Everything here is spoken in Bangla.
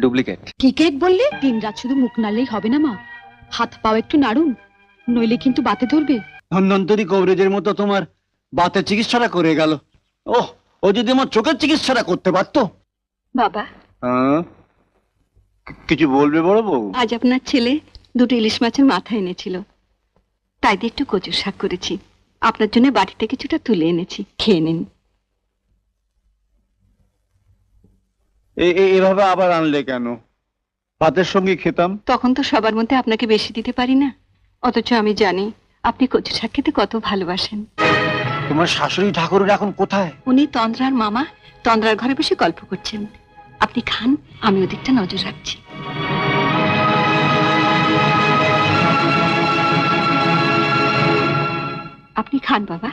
ডুপ্লিকেট। কি কেক বললে? দিন রাত শুধু মুখ নাড়লেই হবে না মা, হাত পাও একটু নাড়ুন, নইলে কিন্তু বাতে ধরবে। ধন্বন্তরী কবরেজের মতো তোমার বাতের চিকিৎসাটা করে গেল। ওহ, ও যদি আমার চোখের চিকিৎসাটা করতে পারতো। বাবা, হ্যাঁ, কিছু বলবে বড় বউ? আজ আপনার ছেলে দুটো ইলিশ মাছের মাথা এনেছিল, তাই দিয়ে একটু কচুর শাক করেছি। আপনার জন্য বাড়িতে কিছুটা তুলে এনেছি, খেয়ে নিন। এভাবে আবার আনলে কেন? ভাতের সঙ্গে খেতাম। তখন তো সবার মধ্যে আপনাকে বেশি দিতে পারি না, অথচ আমি জানি আপনি কচু শাক খেতে কত ভালোবাসেন। তোমার শাশুড়ি ঠাকুরের এখন কোথায়? উনি তন্দ্রার মামা তন্দ্রার ঘরে বসে গল্প করছেন। আপনি খান, আমি ওদিকটা নজর রাখছি। আপনি খান বাবা।